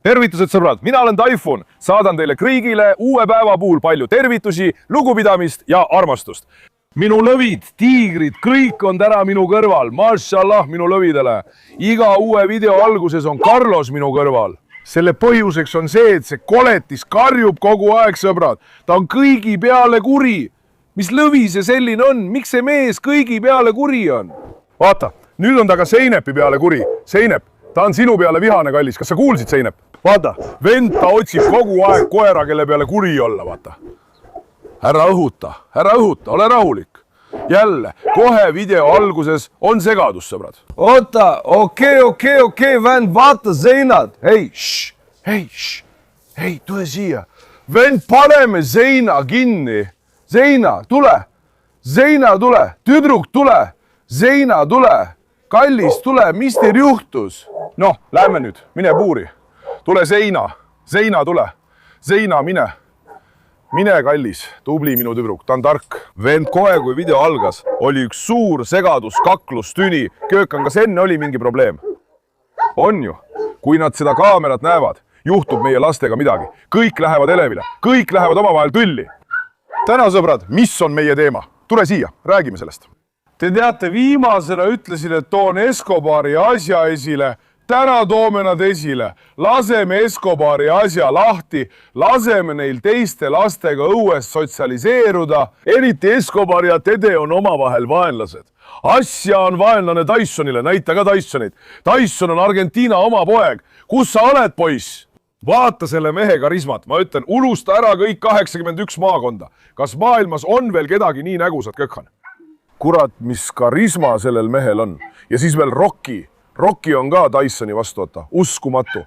Tervitused sõbrad, mina olen Taifun, saadan teile kõigile uue päeva puhul palju tervitusi, lugupidamist ja armastust. Minu lõvid, tiigrid, kõik on täna minu kõrval, mashallah minu lõvidele. Iga uue video alguses on Carlos minu kõrval. Selle põhjuseks on see, et see koletis karjub kogu aeg, sõbrad. Ta on kõigi peale kuri. Mis lõvi see selline on? Miks see mees kõigi peale kuri on? Vaata, nüüd on ta ka Seinepi peale kuri. Seinep, ta on sinu peale vihane, kallis. Kas sa kuulsid, Seinep? Vaata, vend ta otsib kogu aeg koera, kelle peale kuri olla, vaata. Ära õhuta, ole rahulik. Jälle, kohe video alguses on segadus, sõbrad. Oota, okei, vend, vaata seinad. Hei, tule siia. Vend, paneme seina kinni. Seina, tule. Seina, tule. Tüdruk, tule. Seina, tule. Kallis, tule. Mis teil juhtus? Noh, lähme nüüd. Mine puuri. Tule seina. Seina, tule. Seina, mine. Mine, kallis. Tubli minu tüdruk. Ta on tark. Vend, kohe kui video algas, oli üks suur segadus, kaklus, tüni. Köökan, kas enne oli mingi probleem? On ju. Kui nad seda kaamerat näevad, juhtub meie lastega midagi. Kõik lähevad elevile. Kõik lähevad omavahel tülli. Täna, sõbrad, mis on meie teema? Tule siia, räägime sellest. Te teate, viimasena ütlesin, et toon Escobari asja esile. Täna toome nad esile. Laseme Escobari asja lahti. Laseme neil teiste lastega õues sotsialiseeruda. Eriti Escobar ja Tede on omavahel vaenlased. Asja on vaenlane Tysonile. Näita ka Tysonit. Tyson on Argentiina oma poeg. Kus sa oled, poiss? Vaata selle mehe karismat. Ma ütlen, unusta ära kõik 81 maakonda. Kas maailmas on veel kedagi nii nägusat, Kökhan? Kurat, mis karisma sellel mehel on. Ja siis veel Rocky. Rocky on ka Tysoni vastu, oota. Uskumatu.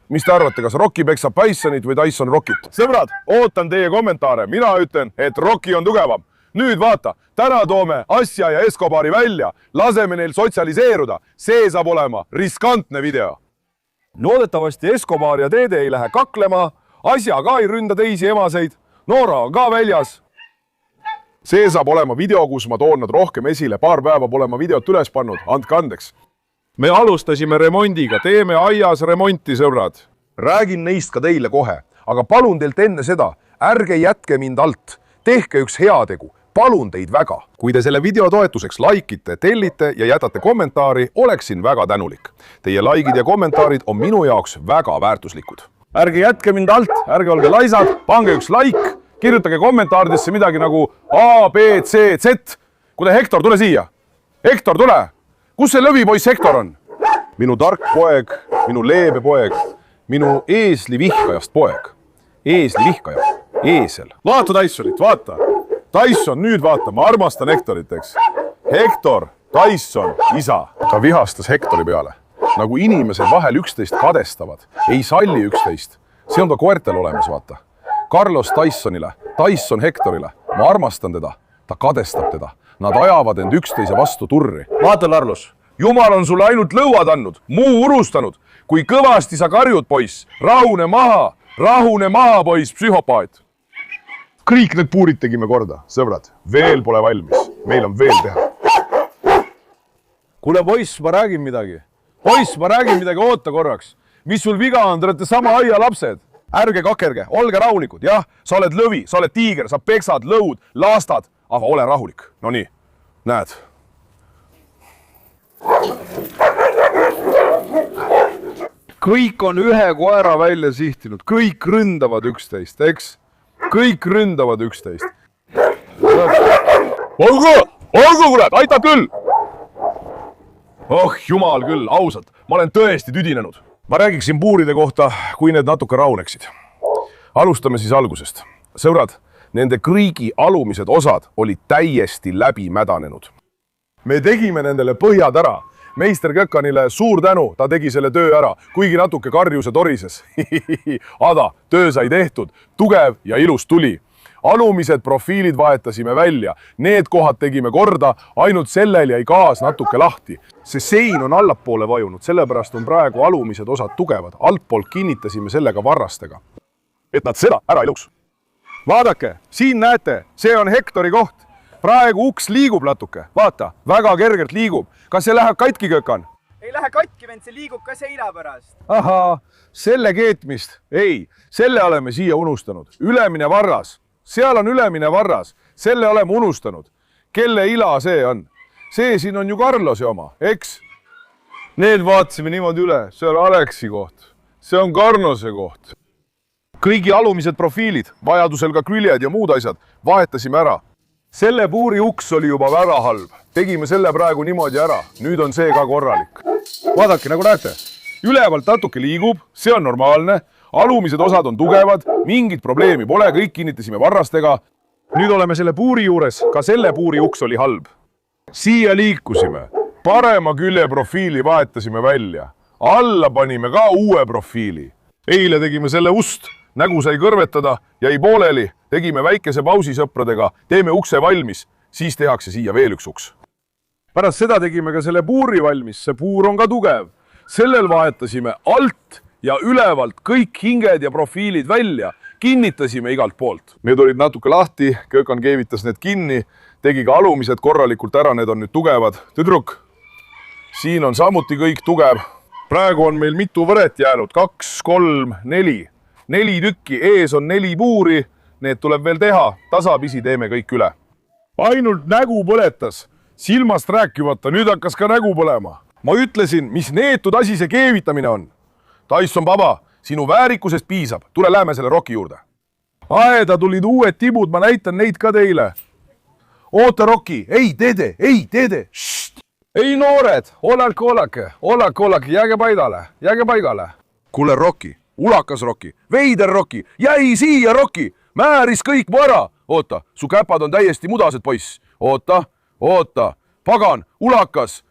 Mis te arvate, kas Rocky peksab Tysonit või Tyson Rockit? Sõbrad, ootan teie kommentaare. Mina ütlen, et Rocky on tugevam. Nüüd vaata, täna toome Asja ja Escobari välja. Laseme neil sotsialiseeruda. See saab olema riskantne video. Loodetavasti Escobar ja Tede ei lähe kaklema. Asja ka ei ründa teisi emaseid. Noora on ka väljas. See saab olema video, kus ma toon nad rohkem esile. Paar päeva pole ma videot üles pannud. Andke andeks. Me alustasime remondiga. Teeme aias remonti, sõbrad. Räägin neist ka teile kohe. Aga palun teilt enne seda. Ärge jätke mind alt. Tehke üks heategu. Palun teid väga. Kui te selle video toetuseks laikite, tellite ja jätate kommentaari, oleksin väga tänulik. Teie laikid ja kommentaarid on minu jaoks väga väärtuslikud. Ärge jätke mind alt, ärge olge laisad, pange üks like, kirjutage kommentaaridesse midagi nagu A, B, C, Z. Kuule, Hektor, tule siia. Hektor, tule. Kus see lõvipoiss Hektor on? Minu tark poeg, minu leebe poeg, minu eesli vihkajast poeg. Eesli vihkaja, eesel. Vaata Tysonit, vaata. Tyson, nüüd vaata, ma armastan Hektorit, eks. Hektor, Tyson, isa. Ta vihastas Hektori peale. Nagu inimesed vahel üksteist kadestavad, ei salli üksteist. See on ka koertel olemas, vaata. Carlos Tysonile, Tyson Hektorile. Ma armastan teda, ta kadestab teda. Nad ajavad end üksteise vastu turri. Vaata, Carlos, Jumal on sulle ainult lõuad andnud, muu urustanud. Kui kõvasti sa karjud, poiss, rahune maha, poiss, psühhopaat. Kõik need puurid tegime korda, sõbrad. Veel pole valmis, meil on veel teha. Kuule, poiss, ma räägin midagi. Oota korraks. Mis sul viga on, te olete sama aia lapsed. Ärge kakerge, olge rahulikud. Jah, sa oled lõvi, sa oled tiiger, sa peksad, lõud, laastad. Aga ole rahulik. No nii, näed. Kõik on ühe koera välja sihtinud. Kõik ründavad üksteist, eks? Kõik ründavad üksteist. Olgu, kuule, aitab küll! Oh, jumal küll, ausalt. Ma olen tõesti tüdinenud. Ma räägiksin puuride kohta, kui need natuke rahuneksid. Alustame siis algusest. Sõbrad, nende kriigi alumised osad olid täiesti läbi mädanenud. Me tegime nendele põhjad ära. Meister Kökkanile suur tänu, ta tegi selle töö ära, kuigi natuke karjus ja torises. Aga töö sai tehtud, tugev ja ilus tuli. Alumised profiilid vahetasime välja, need kohad tegime korda, ainult sellel jäi gaas natuke lahti. See sein on allapoole vajunud, sellepärast on praegu alumised osad tugevad. Altpoolt kinnitasime sellega varrastega, et nad seda ära ei lõuks. Vaadake, siin näete, see on Hektori koht. Praegu uks liigub natuke, vaata, väga kergelt liigub. Kas see läheb katki, Kökan? ei lähe katki, vend, see liigub ka seina pärast. ahaa, selle keetmist. Ei, selle oleme siia unustanud. Ülemine varras. Seal on ülemine varras. Selle oleme unustanud. Kelle ila see on? See siin on ju Karlose oma, eks? Need vaatasime niimoodi üle. See on Aleksi koht. See on Karnose koht. Kõigi alumised profiilid, vajadusel ka küljed ja muud asjad, vahetasime ära. Selle puuri uks oli juba väga halb. Tegime selle praegu niimoodi ära. Nüüd on see ka korralik. Vaadake, nagu näete, ülevalt natuke liigub, see on normaalne. Alumised osad on tugevad, mingit probleemi pole, kõik kinnitasime varrastega. Nüüd oleme selle puuri juures, ka selle puuri uks oli halb. Siia liikusime, parema külje profiili vahetasime välja. Alla panime ka uue profiili. Eile tegime selle ust, nägu sai kõrvetada, jäi pooleli, tegime väikese pausi sõpradega, teeme ukse valmis, siis tehakse siia veel üks uks. Pärast seda tegime ka selle puuri valmis, see puur on ka tugev. Sellel vahetasime alt ja ülevalt kõik hinged ja profiilid välja, kinnitasime igalt poolt. Need olid natuke lahti, Kökan keevitas need kinni, tegi ka alumised korralikult ära, need on nüüd tugevad. Tüdruk, siin on samuti kõik tugev. Praegu on meil mitu võret jäänud, 2, 3, 4. 4 tükki, ees on 4 puuri, need tuleb veel teha, tasapisi teeme kõik üle. Ainult nägu põletas, silmast rääkimata, nüüd hakkas ka nägu põlema. Ma ütlesin, mis neetud asi see keevitamine on. Tyson Baba, sinu väärikusest piisab, tule läheme selle roki juurde. Aeda tulid uued tibud, ma näitan neid ka teile. Oota Roki, ei teede. Ei noored, ollake, jääge paigale. Kuule Roki, ulakas Roki, veider Roki, jäi siia Roki, määris kõik mu ära. Oota, su käpad on täiesti mudased, poiss. Oota, pagan, ulakas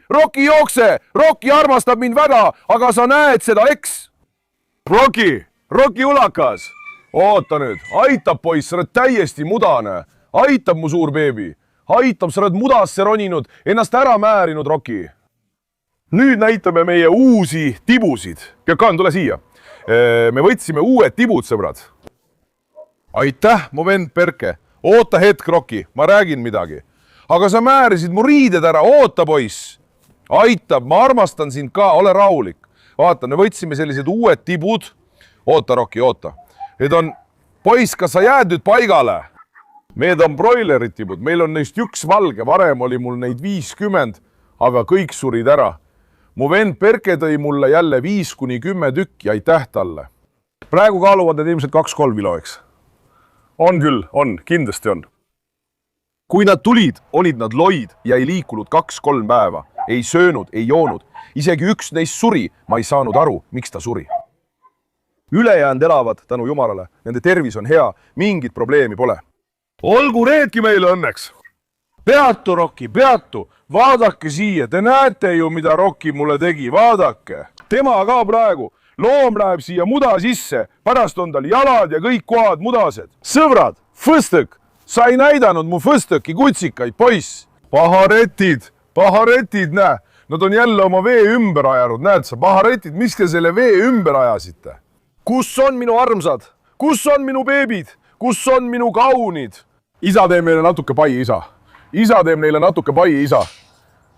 Roki jookse, Roki armastab mind väga, aga sa näed seda, eks? Roki ulakas. Oota nüüd, aitab poiss, sa oled täiesti mudane. Aitab mu suur beebi. Aitab, sa oled mudasse roninud, ennast ära määrinud, Roki. Nüüd näitame meie uusi tibusid. Kökan, tule siia. Me võtsime uued tibud, sõbrad. Aitäh, mu vend Perke. Oota hetk, Roki, ma räägin midagi. Aga sa määrisid mu riided ära, oota poiss. Aitab, ma armastan sind ka, ole rahulik. Vaata, me võtsime sellised uued tibud. Oota, Roki, oota. Need on, poiss, kas sa jääd nüüd paigale? Need on broilerid tibud, meil on neist üks valge, varem oli mul neid 50, aga kõik surid ära. Mu vend Perke tõi mulle jälle 5–10 tükki, aitäh talle. Praegu kaaluvad need ilmselt 2–3 kilo, eks? On küll, on, kindlasti on. Kui nad tulid, olid nad loid ja ei liikunud 2–3 päeva. Ei söönud, ei joonud. Isegi üks neist suri, ma ei saanud aru, miks ta suri. Ülejäänud elavad tänu Jumalale, nende tervis on hea, mingit probleemi pole. Olgu needki meile õnneks. Peatu, Roki, peatu. Vaadake siia, te näete ju, mida Roki mulle tegi, vaadake. Tema ka praegu. Loom läheb siia muda sisse, pärast on tal jalad ja kõik kohad mudased. Sõbrad, fõstõk, sa ei näidanud mu fõstöki kutsikaid, poiss. Paharetid, näe. Nad on jälle oma vee ümber ajanud, näed sa, paharetid, mis te selle vee ümber ajasite? Kus on minu armsad? Kus on minu beebid? Kus on minu kaunid? Isa teeb meile natuke pai, isa. Isa teeb neile natuke pai, isa.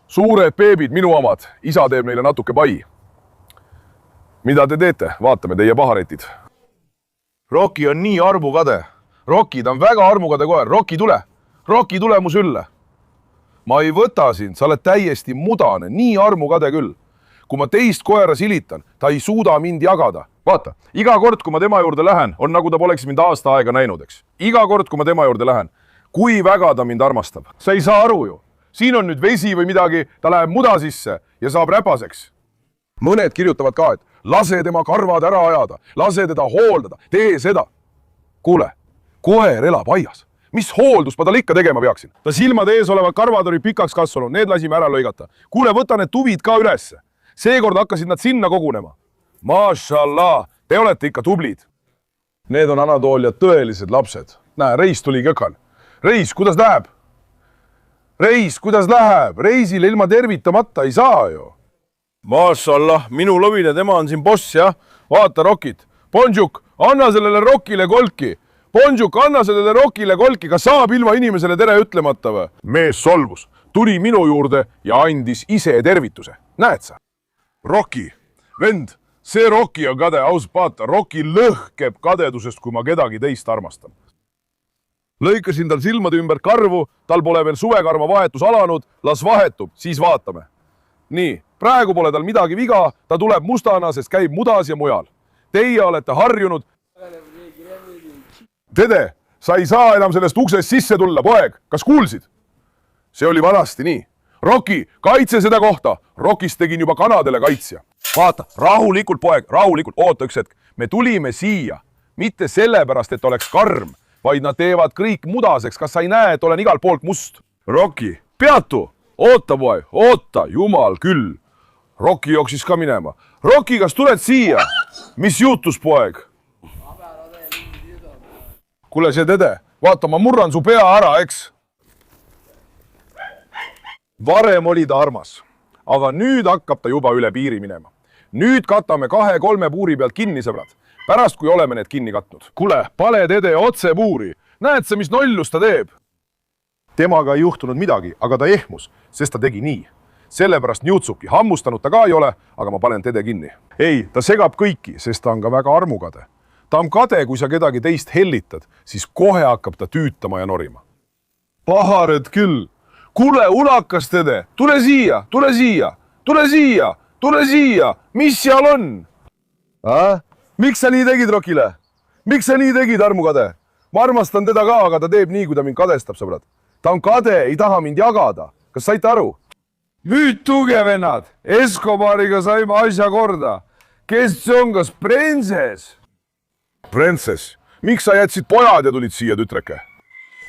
Suured beebid, minu omad. Isa teeb neile natuke pai. Mida te teete? Vaatame teie paharetid. Roki on nii armukade. Roki, ta on väga armukade koer. Roki, tule mu sülle. Ma ei võta sind, sa oled täiesti mudane, nii armukade küll. Kui ma teist koera silitan, ta ei suuda mind jagada. Vaata, iga kord, kui ma tema juurde lähen, on nagu ta poleks mind aasta aega näinud, eks. Iga kord, kui ma tema juurde lähen, kui väga ta mind armastab. Sa ei saa aru ju. Siin on nüüd vesi või midagi, ta läheb muda sisse ja saab räpaseks. Mõned kirjutavad ka, et lase tema karvad ära ajada, lase teda hooldada, tee seda. Kuule, koer elab aias. Mis hooldus ma tal ikka tegema peaksin? Ta silmad ees olevad karvad oli pikaks kasvanud, need lasime ära lõigata. Kuule, võta need tuvid ka ülesse. Seekord hakkasid nad sinna kogunema. Mašallah, te olete ikka tublid. Need on Anatoolia tõelised lapsed. Näe, Reis tuli Kökan. Reis, kuidas läheb? Reisil ilma tervitamata ei saa ju. Mašallah, minu lõvine, tema on siin boss, jah? Vaata, Rokit. Ponjuk, anna sellele Rokile kolki. Ponjuk, anna sellele Rokile kolki. Kas saab ilma inimesele tere ütlemata või? Mees solvus. tuli minu juurde ja andis ise tervituse. Näed sa? Roki, vend, see Roki on kade, ausalt vaata. Roki lõhkeb kadedusest, kui ma kedagi teist armastan. Lõikasin tal silmade ümber karvu, tal pole veel suvekarva vahetus alanud, las vahetub, siis vaatame. Nii, praegu pole tal midagi viga, ta tuleb mustana, sest käib mudas ja mujal. Teie olete harjunud. Dede, sa ei saa enam sellest uksest sisse tulla, poeg. Kas kuulsid? See oli vanasti nii. Roki, kaitse seda kohta. Rokist tegin juba kanadele kaitsja. Vaata, rahulikult, poeg, rahulikult. Oota üks hetk. Me tulime siia. Mitte sellepärast, et oleks karm, vaid nad teevad kõik mudaseks. Kas sa ei näe, et olen igal poolt must? Roki, peatu! Oota, poeg, oota, jumal küll. Roki jooksis ka minema. Roki, kas tuled siia? Mis juhtus, poeg? Kuule, see dede, vaata, ma murran su pea ära, eks? Varem oli ta armas, aga nüüd hakkab ta juba üle piiri minema. Nüüd katame 2-3 puuri pealt kinni, sõbrad. Pärast, kui oleme need kinni katnud. Kuule, pane dede otse puuri. Näed sa, mis nollus ta teeb? Temaga ei juhtunud midagi, aga ta ehmus, sest ta tegi nii. Sellepärast njutsuki, hammustanud ta ka ei ole, aga ma panen dede kinni. Ei, ta segab kõiki, sest ta on ka väga armukade. Ta on kade, kui sa kedagi teist hellitad, siis kohe hakkab ta tüütama ja norima. Pahared küll. Kuule, ulakas dede, tule siia, tule siia, tule siia, tule siia. Mis seal on? Miks sa nii tegid Rokile? Miks sa nii tegid, armukade? Ma armastan teda ka, aga ta teeb nii, kui ta mind kadestab, sõbrad. Ta on kade, ei taha mind jagada. Kas saite aru? Nüüd tuge, vennad. Escobariga saime asja korda. Kes see on, kas Princes? Princes, miks sa jätsid pojad ja tulid siia, tütreke?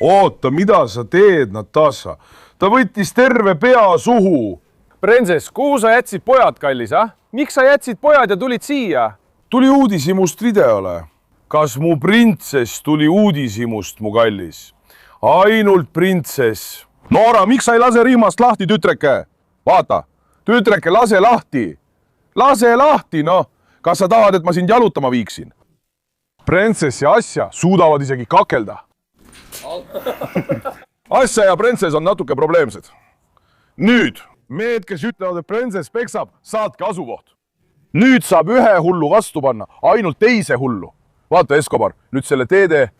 Oota, mida sa teed, Natasha? Ta võttis terve pea suhu. Princes, kuhu sa jätsid pojad, kallis, Miks sa jätsid pojad ja tulid siia? Tuli uudisimust videole. Kas mu Princes tuli uudisimust, mu kallis? Ainult Princes. Noora, miks sa ei lase rihmast lahti, tütreke? Vaata, tütreke, lase lahti. Lase lahti, noh. Kas sa tahad, et ma sind jalutama viiksin? Princes ja Asja suudavad isegi kakelda. Asja ja Princes on natuke probleemsed. Nüüd, mehed, kes ütlevad, et Princes peksab, saatke asukoht. Nüüd saab ühe hullu vastu panna, ainult teise hullu. Vaata, Escobar, nüüd selle teede,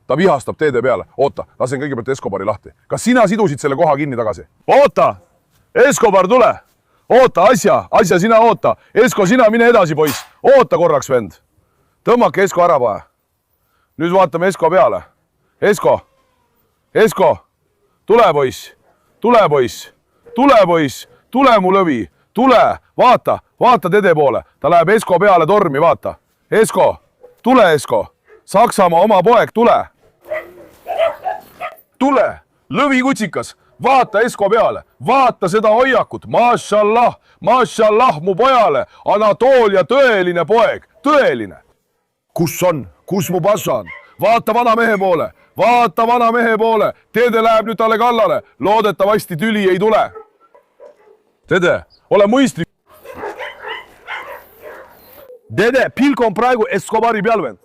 ta vihastab teede peale. Oota, lasen kõigepealt Escobari lahti. Kas sina sidusid selle koha kinni tagasi? Oota! Escobar, tule! Oota, Asja, sina oota. Esko, sina mine edasi, poiss. Oota korraks, vend. Tõmmake Esko ära vaja. Nüüd vaatame Esko peale. Esko, tule, poiss. Tule, poiss. Tule, poiss. Tule, mu lõvi. Tule, vaata dede poole. Ta läheb Esko peale tormi, vaata. Esko, tule, Esko. Saksamaa oma poeg, tule. Tule, lõvikutsikas. Vaata Esko peale, vaata seda hoiakut, mašallah, mu pojale, Anatoolia tõeline poeg, tõeline. Kus on, kus mu passa on? Vaata vana mehe poole, Dede läheb nüüd talle kallale, loodetavasti tüli ei tule. Dede, ole mõistlik. Dede, pilk on praegu Escobari peal, vend.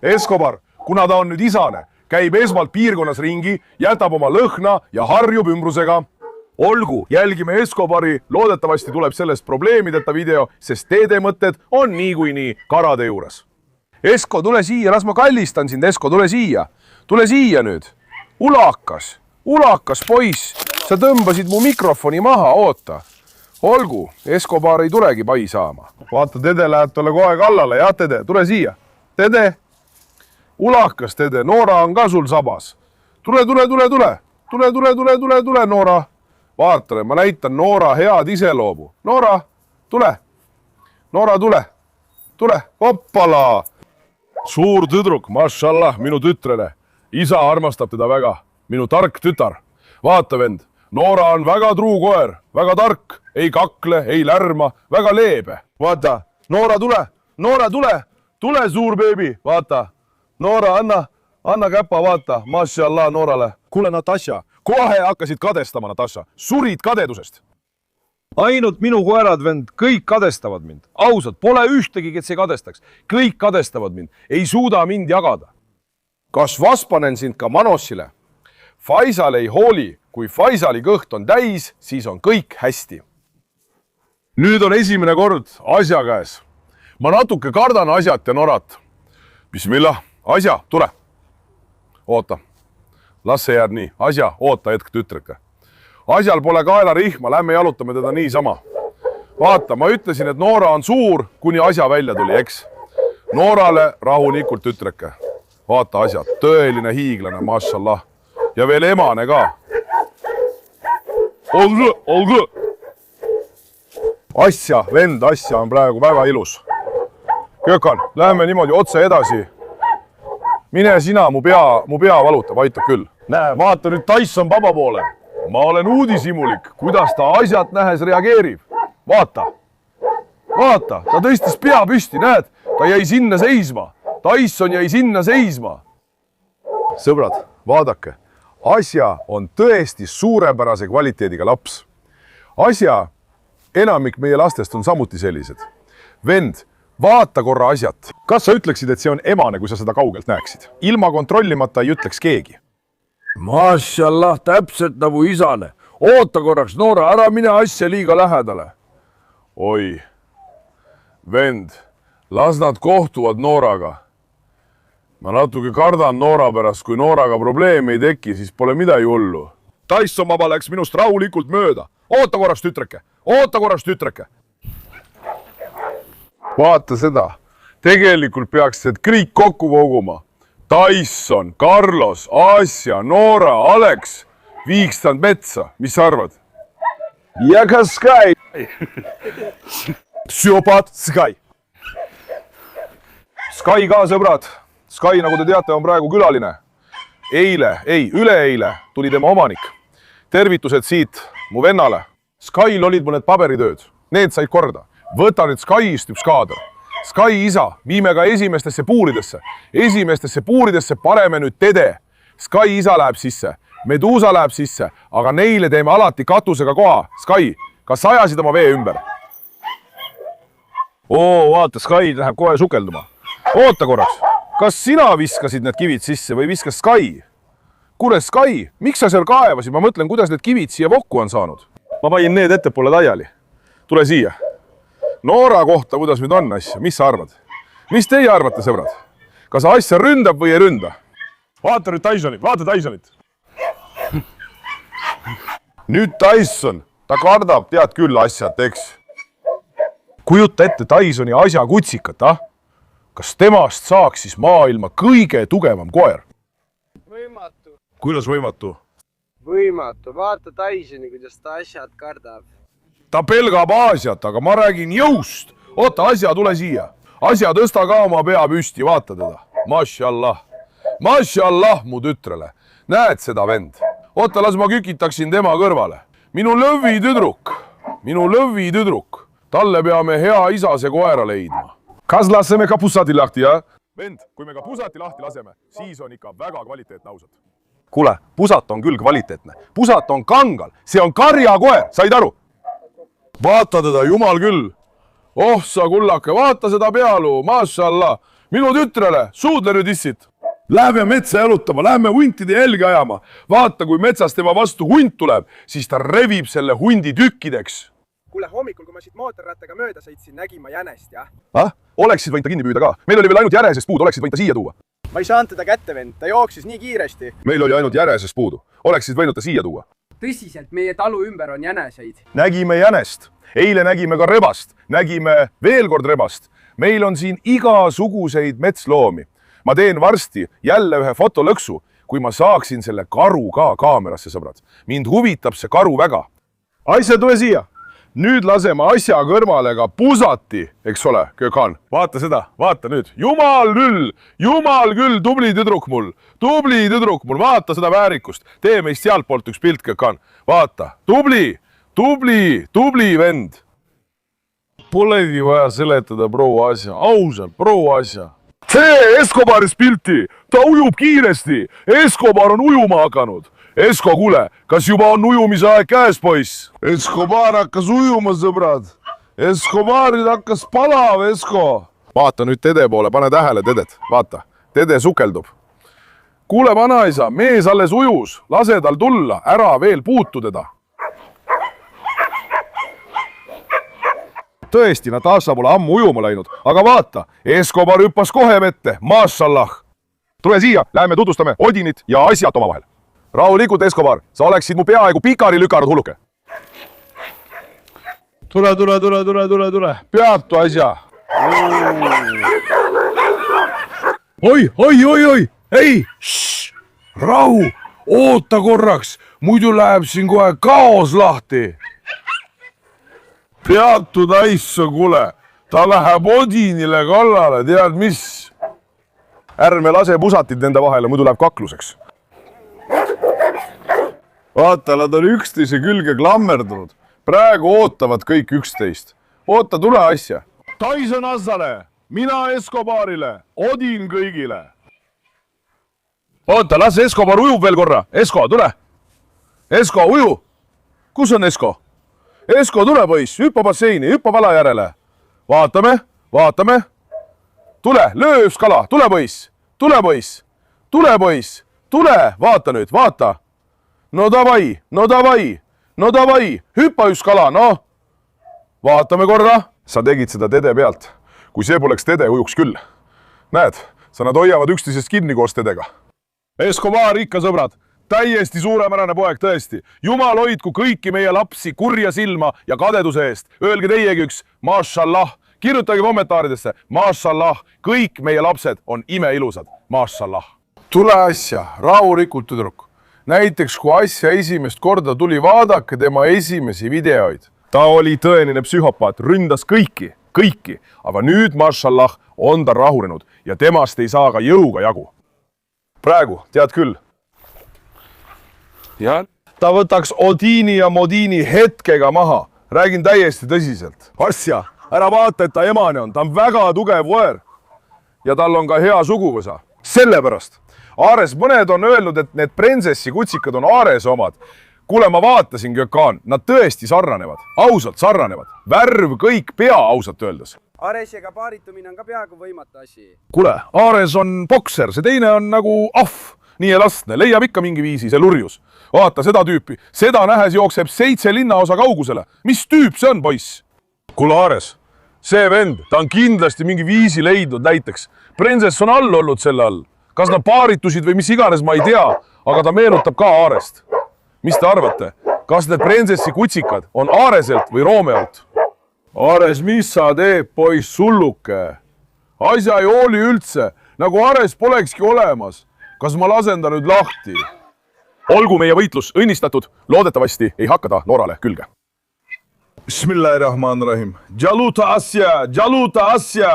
Escobar, kuna ta on nüüd isane, käib esmalt piirkonnas ringi, jätab oma lõhna ja harjub ümbrusega. Olgu, jälgime Escobari, loodetavasti tuleb sellest probleemideta video, sest teede mõtted on niikuinii karade juures. Esko, tule siia, las ma kallistan sind, Esko, tule siia. Tule siia nüüd. Ulakas poiss, sa tõmbasid mu mikrofoni maha, oota. Olgu, Escobar ei tulegi pai saama. Vaata, Dede läheb talle kohe kallale, jah, Dede, tule siia. Dede, ulakas, Dede, Noora on ka sul sabas. Tule, Noora. Vaatale, ma näitan Noora head iseloomu. Noora, tule. Hoppala. Suur tüdruk, mašallah, minu tütrele. Isa armastab teda väga. Minu tark tütar. Vaata, vend, Noora on väga truu koer, väga tark, ei kakle, ei lärma, väga leebe. Vaata, Noora, tule, suur beebi, vaata. Noora, anna käpa, vaata, mašallah Noorale. Kuule, Natasha, kohe hakkasid kadestama, Natasha. Surid kadedusest. Ainult minu koerad, vend, kõik kadestavad mind. Ausalt, pole ühtegi, kes ei kadestaks. Kõik kadestavad mind, ei suuda mind jagada. kas vaspanen sind ka Manossile? Faisal ei hooli, kui Faisali kõht on täis, siis on kõik hästi. Nüüd on esimene kord Asja käes. Ma natuke kardan Asjat ja Norat. Bismillah, Asja, tule. Oota, las see jääb nii. Asja, oota hetk tütreke. Asjal pole kaelarihma, lähme jalutame teda niisama. Vaata, ma ütlesin, et Noora on suur, kuni Asja välja tuli, eks? Noorale rahulikult tütreke. Vaata Asja, tõeline hiiglane, mashallah. Ja veel emane ka. Olgu. Asja, vend Asja on praegu väga ilus. Kökan, läheme niimoodi otse edasi. Mine sina, mu pea valutab, aitab küll. Näe, vaata nüüd Tyson Baba poole. Ma olen uudishimulik, kuidas ta Asjat nähes reageerib. Vaata, ta tõstis pea püsti, näed, ta jäi sinna seisma. Tyson jäi sinna seisma. Sõbrad, vaadake, Asja on tõesti suurepärase kvaliteediga laps. Asja, enamik meie lastest on samuti sellised. Vend, vaata korra Asjat. Kas sa ütleksid, et see on emane, kui sa seda kaugelt näeksid? Ilma kontrollimata ei ütleks keegi. Mashallah, täpselt nagu isane. Oota korraks, Noora, ära mine Asja liiga lähedale. Oi, vend, las nad kohtuvad Nooraga. Ma natuke kardan Noora pärast, kui Nooraga probleemi ei teki, siis pole midagi hullu. Tyson Baba läks minust rahulikult mööda. Oota korraks tütreke. Vaata seda. Tegelikult peaks need kõik kokku koguma. Tyson, Carlos, Asja, Noora, Alex. Viiks nad metsa. Mis sa arvad? Ja ka Sky. Psühhopaat Sky. Sky ka, sõbrad. Sky, nagu te teate, on praegu külaline. Üleeile tuli tema omanik. Tervitused siit mu vennale. Skyl olid mu need paberitööd. Need said korda. Võta nüüd Skyist üks kaader. Sky isa, viime ka esimestesse puuridesse pareme nüüd Tede. Sky isa läheb sisse, Medusa läheb sisse, aga neile teeme alati katusega koha. Sky, kas sa ajasid oma vee ümber? Vaata, Sky läheb kohe sukelduma. Oota korraks, kas sina viskasid need kivid sisse või viskas Sky? Kuule, Sky, miks sa seal kaevasid? Ma mõtlen, kuidas need kivid siia vokku on saanud. Ma panin need ettepoole laiali. Tule siia. Noora kohta, kuidas nüüd on Asja? Mis sa arvad? Mis teie arvate, sõbrad? Kas Asja ründab või ei ründa? Vaata nüüd Tysonit. Nüüd Tyson, ta kardab, tead küll Asjat, eks? Kujuta ette Tysoni Asja kutsikat, Kas temast saaks siis maailma kõige tugevam koer? Võimatu. Kuidas võimatu? Võimatu. Vaata Tysoni, kuidas ta Asjat kardab. Ta pelgab Asjat, aga ma räägin jõust. Oota, Asja, tule siia. Asja, tõsta ka oma pea püsti, vaata teda. Mashallah. Mashallah mu tütrele. Näed seda vend? Oota, las ma kükitaksin tema kõrvale. Minu lõvitüdruk. Talle peame hea isase koera leidma. Kas laseme ka Pusati lahti, jah? Vend, kui me ka Pusati lahti laseme, siis on ikka väga kvaliteetne ausalt. Kuule, Pusat on küll kvaliteetne. Pusat on kangal. See on karjakoer, said aru? Vaata teda, jumal küll. Oh sa kullake, vaata seda pealu, mashallah. Minu tütrele, suudle nüüd issit. Lähme metsa jalutama, lähme huntide jälge ajama. Vaata, kui metsas tema vastu hunt tuleb, siis ta revib selle hundi tükkideks. Kuule, hommikul, kui ma siit mootorrattaga mööda sõitsin, nägin ma jänest, jah? Oleksid võinud ta kinni püüda ka. Meil oli veel ainult järesest puudu, oleksid võinud ta siia tuua. Ma ei saanud teda kätte, vend. Ta jooksis nii kiiresti. Meil oli ainult järesest puudu. Oleksid võinud ta siia tuua. Tõsiselt, meie talu ümber on jäneseid. Nägime jänest. Eile nägime ka rebast. Nägime veel kord rebast. Meil on siin igasuguseid metsloomi. Ma teen varsti jälle ühe fotolõksu, kui ma saaksin selle karu ka kaamerasse, sõbrad. Mind huvitab see karu väga. Asja, tule siia. Nüüd laseme Asja kõrvale ka Pusati, eks ole, Kökan. Vaata seda, vaata nüüd. Jumal küll, tubli tüdruk mul, vaata seda väärikust. Tee meist sealt poolt üks pilt, Kökan. Vaata, tubli vend. Polegi vaja seletada, proua Asja, ausalt, proua Asja. See Escobaris pilti, ta ujub kiiresti, Escobar on ujuma hakanud. Esko, kuule, kas juba on ujumise aeg käes, poiss? Escobar hakkas ujuma, sõbrad. Escobaril hakkas palav, Esko. Vaata nüüd Tede poole, pane tähele Tedet. Vaata, Tede sukeldub. kuule, vanaisa, mees alles ujus, lase tal tulla, ära veel puutu teda. tõesti, Natasha pole ammu ujuma läinud, aga vaata, Escobar hüppas kohe vette, mašallah. tule siia, lähme tutvustame Odinit ja asjad omavahel. rahulikult, Escobar, sa oleksid mu peaaegu pikali lükanud, hulluke. tule, peatu asja. oi, ei, rahu, oota korraks, muidu läheb siin kohe kaos lahti. peatud asja, kuule, ta läheb Odinile kallale, tead mis? ärme lase pusatit nende vahele, muidu läheb kakluseks. vaata, nad on üksteise külge klammerdunud. praegu ootavad kõik üksteist. oota, tule asja. Tyson Assale, mina Escobarile, Odin kõigile. oota, las Escobar ujub veel korra. Esko, tule. Esko, uju. kus on Esko? Esko, tule poiss, hüppa basseini, hüppa vala järele. vaatame. tule, löö üks kala, tule poiss, tule, vaata nüüd, vaata. no davai, hüppa üks kala, noh. vaatame korra. sa tegid seda Tede pealt. kui see poleks Tede, ujuks küll. näed, sa nad hoiavad üksteisest kinni koos Tedega. Escobar ikka, sõbrad. täiesti suurepärane poeg, tõesti. Jumal hoidku kõiki meie lapsi kurja silma ja kadeduse eest. Öelge teiegi üks, mašallah. Kirjutage kommentaaridesse, mašallah. Kõik meie lapsed on imeilusad, mašallah. Tule asja, rahulikult tüdruk. Näiteks, kui asja esimest korda tuli, vaadake tema esimesi videoid. Ta oli tõeline psühhopaat, ründas kõiki. Aga nüüd, mašallah, on ta rahunenud ja temast ei saa ka jõuga jagu. Praegu, tead küll. Ja ta võtaks Odini ja Modini hetkega maha. Räägin täiesti tõsiselt. Asja, ära vaata, et ta emane on. Ta on väga tugev koer. Ja tal on ka hea suguvõsa. Sellepärast. Aares mõned on öelnud, et need prinsessi kutsikad on Aarese omad. Kuule, ma vaatasin Gökhan. Nad tõesti sarnanevad. Ausalt sarnanevad. Värv kõik pea ausalt öeldes. Aresega paaritumine on ka peaaegu võimatu asi. Kuule, Aares on bokser, see teine on nagu ahv. Nii elastne, leiab ikka mingi viisi, see lurjus. Vaata seda tüüpi, seda nähes jookseb 7 linnaosa kaugusele. Mis tüüp see on, poiss? Kuule, Aares, see vend, ta on kindlasti mingi viisi leidnud näiteks. Prinsess on all olnud selle all. Kas nad paaritusid või mis iganes, ma ei tea, aga ta meenutab ka Aarest. Mis te arvate? Kas need prinsessi kutsikad on Aareselt või Romeolt? Aares, mis sa teed, poiss, sulluke? Asja ei hooli üldse, nagu Aares polekski olemas. Kas ma lasen ta nüüd lahti? Olgu meie võitlus õnnistatud, loodetavasti ei hakka ta Noorale külge. Bismillahirrahmanirrahim. Jaluta asja.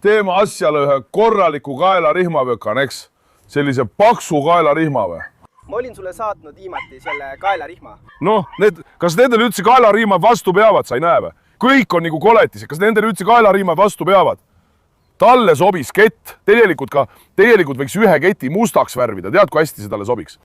Teeme asjale ühe korraliku kaelarihma, Gökhan, eks? Sellise paksu kaelarihma või? Ma olin sulle saatnud viimati selle kaelarihma. Noh, kas nendel üldse kaelarihmad vastu peavad, sa ei näe või? Kõik on nagu koletis, kas nendel üldse kaelarihmad vastu peavad? Talle sobis kett, tegelikult võiks ühe keti mustaks värvida, tead, kui hästi see talle sobiks?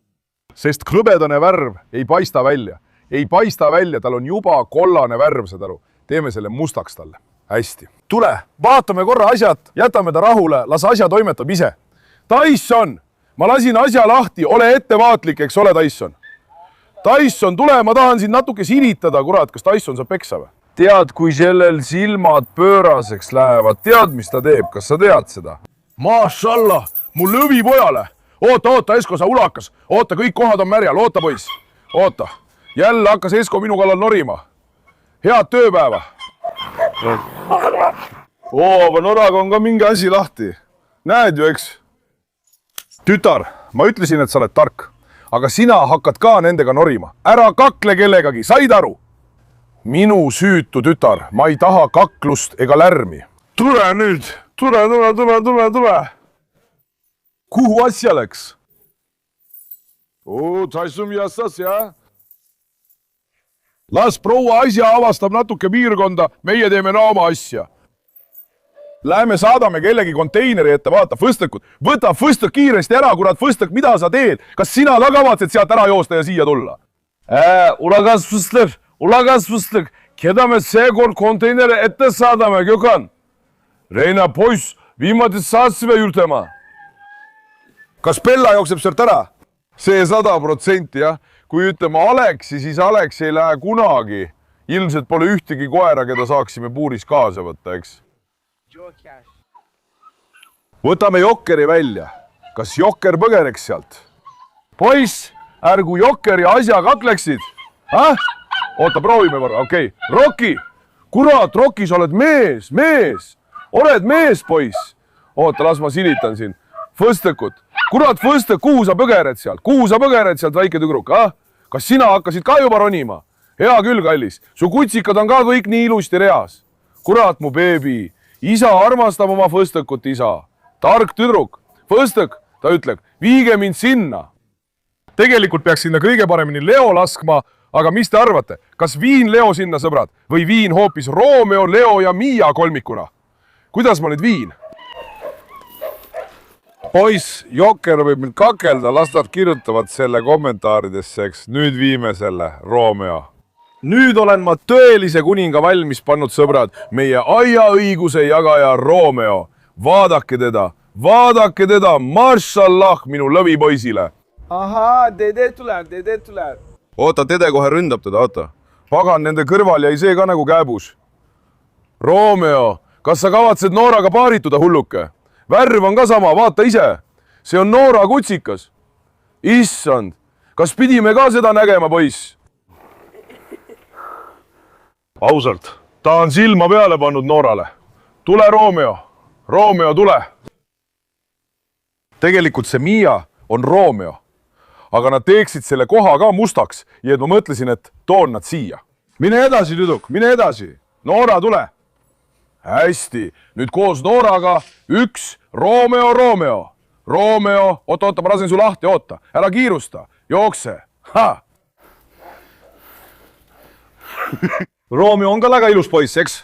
Sest krõbedane värv ei paista välja, tal on juba kollane värv, saad aru. Teeme selle mustaks talle. Hästi. Tule, vaatame korra asjad, jätame ta rahule, las asja toimetab ise. Tyson, ma lasin asja lahti, ole ettevaatlik, eks ole, Tyson. Tyson, tule, ma tahan siin natuke sinitada, kurat, kas Tyson saab peksa või? Tead, kui sellel silmad pööraseks lähevad, tead, mis ta teeb, kas sa tead seda? Mašallah, mu lõvipojale. Oota, Esko, sa ulakas. Oota, kõik kohad on märjal, oota, poiss. Oota, jälle hakkas Esko minu kallal norima. Head tööpäeva. Aga Noraga on ka mingi asi lahti. Näed ju, eks? Tütar, ma ütlesin, et sa oled tark, aga sina hakkad ka nendega norima. Ära kakle kellegagi, said aru? Minu süütu tütar, ma ei taha kaklust ega lärmi. Tule nüüd, tule. Kuhu asja läks? Tyson jässas, jah? Las proua asja avastab natuke piirkonda, meie teeme oma asja. Lähme saadame kellegi konteineri ette, vaata, fõstökud. Võta fõstök kiiresti ära, kurat, fõstök, mida sa teed? Kas sina ka kavatsed sealt ära joosta ja siia tulla? Ulagas fõstök, keda me seekord konteineri ette saadame, Gökhan? Reina, poiss, viimati saatsime juurtema. kas Bella jookseb sealt ära? see 100% jah. kui ütleme Aleksi, siis Aleks ei lähe kunagi. Ilmselt pole ühtegi koera, keda saaksime puuris kaasa võtta, eks? võtame Jokkeri välja. Kas Jokker põgeneks sealt? Poiss, ärgu Jokkeri asja kakleksid. Oota, proovime korra, okei. Roki, kurat, Roki, sa oled mees, mees. Oled mees, poiss. Oota, las ma silitan siin. Fõstekut. Kurat, Fõstek, kuhu sa põgered sealt? Kuhu sa põgered sealt, väike tüdruk? Kas sina hakkasid ka juba ronima? Hea küll, kallis. Su kutsikad on ka kõik nii ilusti reas. Kurat, mu beebi. Isa armastab oma Fõstekut, isa. Tark tüdruk. Fõstek, ta ütleb, viige mind sinna. Tegelikult peaks sinna kõige paremini Leo laskma, aga mis te arvate? Kas viin Leo sinna, sõbrad? Või viin hoopis Romeo, Leo ja Miia kolmikuna? Kuidas ma nüüd viin? Poiss, Jokker võib mind kakelda, las nad kirjutavad selle kommentaaridesse, eks. Nüüd viime selle, Romeo. Nüüd olen ma tõelise kuninga valmis pannud, sõbrad, meie aiaõiguse jagaja Romeo. Vaadake teda, mašallah minu lõvipoisile. Ahaa, dede tuleb. Oota, dede kohe ründab teda, oota. Pagan, nende kõrval jäi see ka nagu kääbus. Romeo, kas sa kavatsed Nooraga paarituda, hulluke? Värv on ka sama, vaata ise. See on Noora kutsikas. Issand, kas pidime ka seda nägema, poiss? Ausalt, ta on silma peale pannud Noorale. Tule, Romeo. Romeo, tule. Tegelikult see Miia on Romeo. Aga nad teeksid selle koha ka mustaks ja ma mõtlesin, et toon nad siia. Mine edasi, tüdruk, mine edasi. Noora, tule. Hästi, nüüd koos Nooraga üks Romeo, Romeo. Romeo, oota, ma lasen su lahti, oota. Ära kiirusta, jookse. Romeo on ka väga ilus poiss, eks?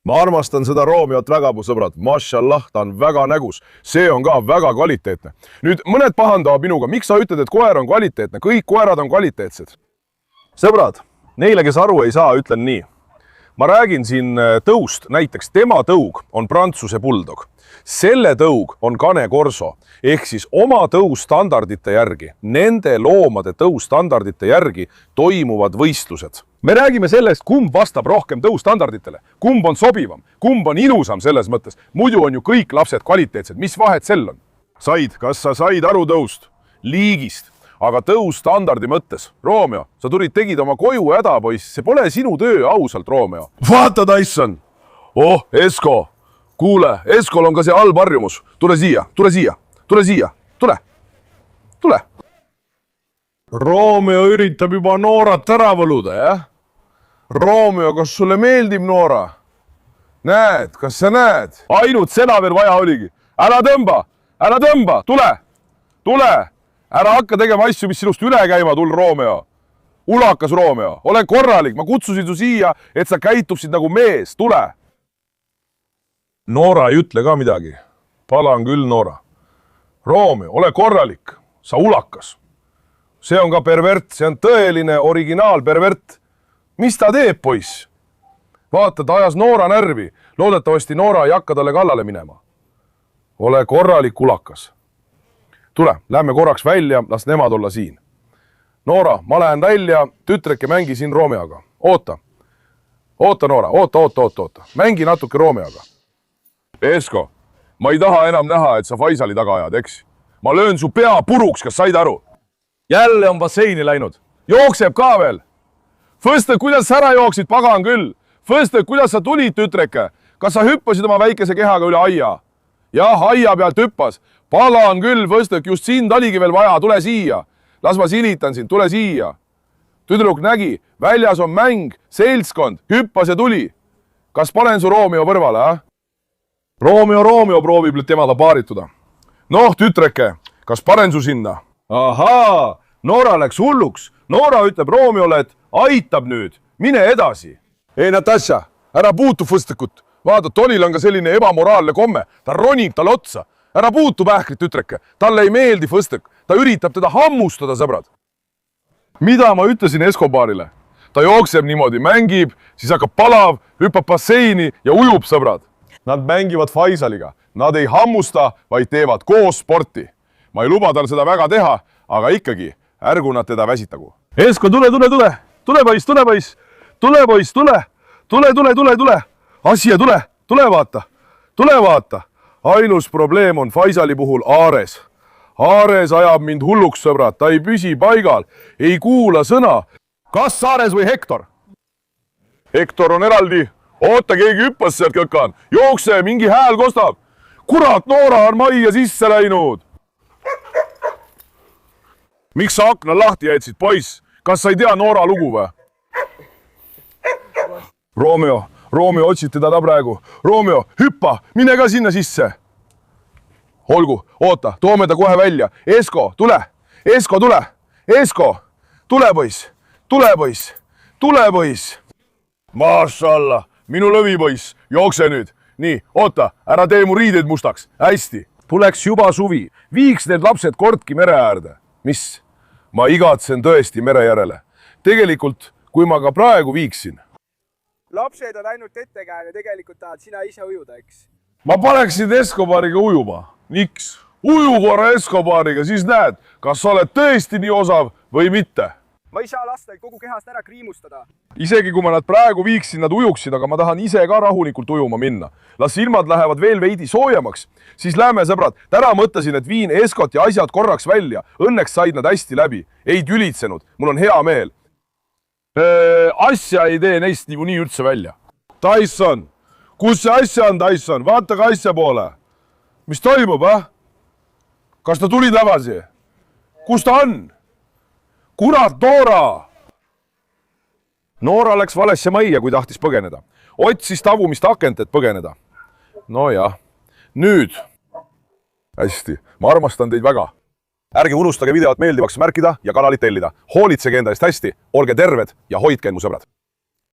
Ma armastan seda Romeot väga, mu sõbrad. Mašallah, ta on väga nägus. See on ka väga kvaliteetne. Nüüd mõned pahandavad minuga. Miks sa ütled, et koer on kvaliteetne? Kõik koerad on kvaliteetsed. Sõbrad, neile, kes aru ei saa, ütlen nii. Ma räägin siin tõust, näiteks tema tõug on Prantsuse buldog. Selle tõug on Cane Corso, ehk siis oma tõustandardite järgi, nende loomade tõustandardite järgi toimuvad võistlused. Me räägime sellest, kumb vastab rohkem tõustandarditele, kumb on sobivam, kumb on ilusam selles mõttes. Muidu on ju kõik lapsed kvaliteetsed, mis vahet sel on? Kas sa said aru tõust? Liigist. Aga tõustandardi mõttes. Romeo, sa tegid oma koju häda, poiss. See pole sinu töö, ausalt, Romeo. Vaata, Tyson! Oh, Esko! Kuule, Eskol on ka see halb harjumus. Tule siia. Romeo üritab juba Noorat ära võluda, jah? Romeo, kas sulle meeldib Noora? Näed, kas sa näed? Ainult seda veel vaja oligi. Ära tõmba, tule! Ära hakka tegema asju, mis sinust üle käivad, hull Romeo. Ulakas Romeo, ole korralik, ma kutsusin su siia, et sa käituksid nagu mees, tule. Noora ei ütle ka midagi. Palan küll, Noora. Romeo, ole korralik, sa ulakas. See on ka pervert, see on tõeline originaalpervert. Mis ta teeb, poiss? Vaata, ta ajas Noora närvi. Loodetavasti Noora ei hakka talle kallale minema. Ole korralik, ulakas. Tule, lähme korraks välja, las nemad olla siin. Noora, ma lähen välja, tütreke mängi siin Romeoga. Oota, Noora, oota. Mängi natuke Romeoga. Esko, ma ei taha enam näha, et sa Faisali taga ajad, eks? Ma löön su pea puruks, kas said aru? Jälle on basseini läinud. Jookseb ka veel. Fõstek, kuidas sa ära jooksid, pagan küll? Fõstek, kuidas sa tulid, tütreke? Kas sa hüppasid oma väikese kehaga üle aia? Jah, aia pealt hüppas. Palan küll, Fõstek, just sind oligi veel vaja, tule siia. Las ma silitan sind, tule siia. Tüdruk nägi, väljas on mäng, seltskond, hüppas ja tuli. Kas panen su Romeo kõrvale, Romeo proovib nüüd temaga paarituda. Noh, tütreke, kas panen su sinna? Ahaa, Noora läks hulluks. Noora ütleb Romeole, et aitab nüüd, mine edasi. Ei, Natasha, ära puutu Fõstekut. Vaata, Tolil on ka selline ebamoraalne komme. Ta ronib talle otsa. Ära puutu pähkrit, tütreke. Talle ei meeldi Fõstek. Ta üritab teda hammustada, sõbrad. Mida ma ütlesin Escobarile? Ta jookseb niimoodi, mängib, siis hakkab palav, hüppab basseini ja ujub, sõbrad. Nad mängivad Faisaliga. Nad ei hammusta, vaid teevad koos sporti. ma ei luba tal seda väga teha, aga ikkagi, ärgu nad teda väsitagu. Esko, tule, poiss, tule. Asja, tule vaata. Ainus probleem on Faisali puhul Aares. Aares ajab mind hulluks, sõbrad, ta ei püsi paigal, ei kuula sõna. kas Aares või Hektor? Hektor on eraldi. Oota, keegi hüppas sealt, Kõkan. Jookse, mingi hääl kostab. Kurat, Noora on majja sisse läinud. Miks sa akna lahti jätsid, poiss? Kas sa ei tea Noora lugu või? Romeo, otsid teda praegu. Romeo, hüppa, mine ka sinna sisse. Olgu, oota, toome ta kohe välja. Esko, tule. Esko, tule, poiss. Mašallah, minu lõvipoiss, jookse nüüd. Nii, oota, ära tee mu riideid mustaks. Hästi. Tuleks juba suvi. Viiks need lapsed kordki mere äärde. Mis? Ma igatsen tõesti mere järele. Tegelikult, kui ma ka praegu viiksin. lapsed on ainult ettekääne, tegelikult tahad sina ise ujuda, eks? Ma paneksin Escobariga ujuma. Miks? Uju korra Escobariga, siis näed, kas sa oled tõesti nii osav või mitte. ma ei saa lasta kogu kehast ära kriimustada. Isegi kui ma nad praegu viiksin, nad ujuksid, aga ma tahan ise ka rahulikult ujuma minna. Las ilmad lähevad veel veidi soojemaks, siis lähme, sõbrad. Täna mõtlesin, et viin Eskot ja asjad korraks välja. Õnneks said nad hästi läbi. Ei tülitsenud. Mul on hea meel. Asja ei tee neist niikuinii üldse välja. Tyson, kus see asja on, Tyson? Vaata ka asja poole. Mis toimub, Kas ta tuli tagasi? Kus ta on? Kurat, Noora! Noora läks valesse majja, kui tahtis põgeneda. Otsis tagumist akent, et põgeneda. No jah. Nüüd. Hästi. Ma armastan teid väga. Ärge unustage videot meeldivaks märkida ja kanalit tellida. Hoolitsege enda eest hästi, olge terved ja hoidke end, mu sõbrad.